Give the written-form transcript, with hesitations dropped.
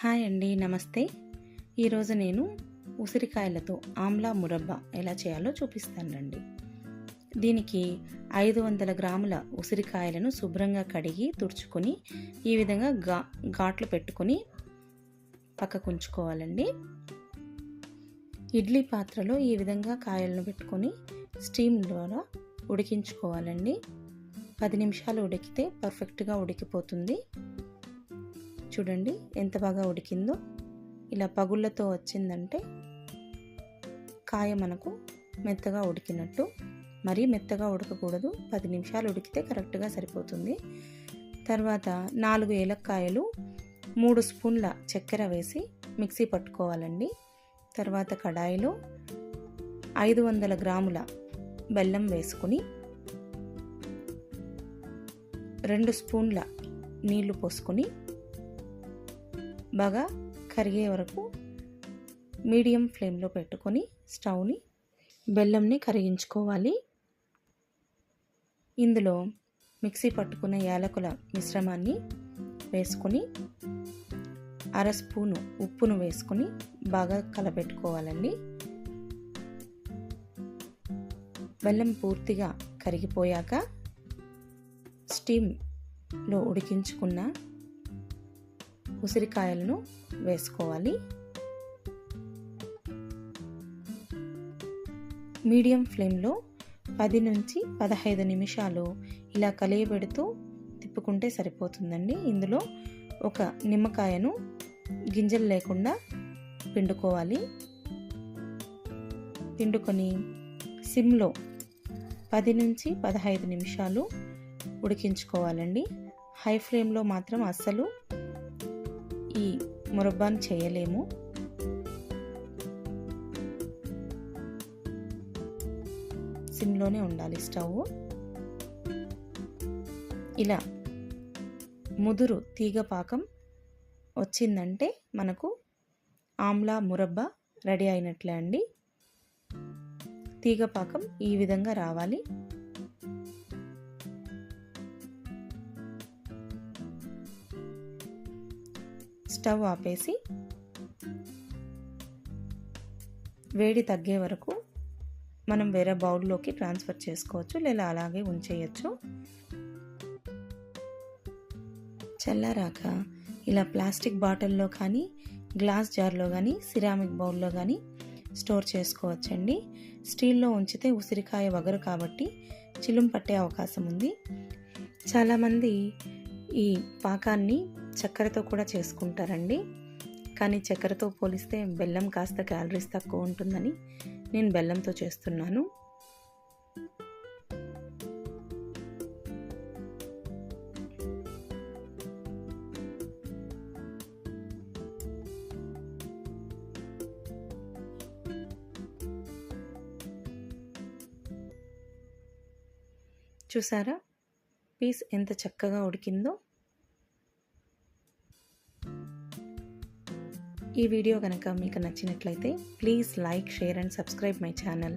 Hi అండి, నమస్తే. ఈరోజు నేను ఉసిరికాయలతో ఆమ్లా మురబ్బా ఎలా చేయాలో చూపిస్తానండి. దీనికి 500 గ్రాముల ఉసిరికాయలను శుభ్రంగా కడిగి తుడుచుకొని ఈ విధంగా ఘాట్లు పెట్టుకొని పక్కకుంచుకోవాలండి. ఇడ్లీ పాత్రలో ఈ విధంగా కాయలను పెట్టుకొని స్టీమ్ ద్వారా ఉడికించుకోవాలండి. 10 నిమిషాలు ఉడికితే పర్ఫెక్ట్గా ఉడికిపోతుంది. చూడండి ఎంత బాగా ఉడికిందో. ఇలా పగుళ్ళతో వచ్చిందంటే కాయ మనకు మెత్తగా ఉడికినట్టు. మరీ మెత్తగా ఉడకకూడదు, 10 నిమిషాలు ఉడికితే కరెక్ట్గా సరిపోతుంది. తర్వాత 4 ఏలక్కాయలు, 3 స్పూన్ల చక్కెర వేసి మిక్సీ పట్టుకోవాలండి. తర్వాత కడాయిలో 500 గ్రాముల బెల్లం వేసుకుని 2 స్పూన్ల నీళ్లు పోసుకొని బాగా కరిగే వరకు మీడియం ఫ్లేమ్లో పెట్టుకొని స్టవ్ని బెల్లంని కరిగించుకోవాలి. ఇందులో మిక్సీ పట్టుకున్న యాలకుల మిశ్రమాన్ని వేసుకొని 1/2 స్పూను ఉప్పును వేసుకొని బాగా కలపెట్టుకోవాలండి. బెల్లం పూర్తిగా కరిగిపోయాక స్టీమ్లో ఉడికించుకున్న ఉసిరికాయలను వేసుకోవాలి. మీడియం ఫ్లేమ్లో 10 నుంచి 15 నిమిషాలు ఇలా కలియబెడుతూ తిప్పుకుంటే సరిపోతుందండి. ఇందులో ఒక నిమ్మకాయను గింజలు లేకుండా పిండుకోవాలి. పిండుకొని సిమ్లో 10 నుంచి 15 నిమిషాలు ఉడికించుకోవాలండి. హై ఫ్లేమ్లో మాత్రం అస్సలు ఈ మురబ్బాను చేయలేము. సిమ్లోనే ఉండాలి స్టవ్. ఇలా ముదురు తీగ పాకం వచ్చిందంటే మనకు ఆమ్లా మురబ్బా రెడీ అయినట్లే అండి. తీగ పాకం ఈ విధంగా రావాలి. స్టవ్ ఆపేసి వేడి తగ్గే వరకు మనం వేరే బౌల్లోకి ట్రాన్స్ఫర్ చేసుకోవచ్చు, లేదా అలాగే ఉంచేయచ్చు. చల్లారాక ఇలా ప్లాస్టిక్ బాటిల్లో కానీ, గ్లాస్ జార్లో కానీ, సిరామిక్ బౌల్లో కానీ స్టోర్ చేసుకోవచ్చండి. స్టీల్లో ఉంచితే ఉసిరికాయ వగరు కాబట్టి చిలుం పట్టే అవకాశం ఉంది. చాలామంది ఈ పాకాన్ని చక్కెరతో కూడా చేసుకుంటారండి. కానీ చక్కెరతో పోలిస్తే బెల్లం కాస్త క్యాలరీస్ తక్కువ ఉంటుందని నేను బెల్లంతో చేస్తున్నాను. చూసారా పీస్ ఎంత చక్కగా ఉడికిందో. ఈ వీడియో కనుక మీకు నచ్చినట్లయితే please like, share and subscribe my channel.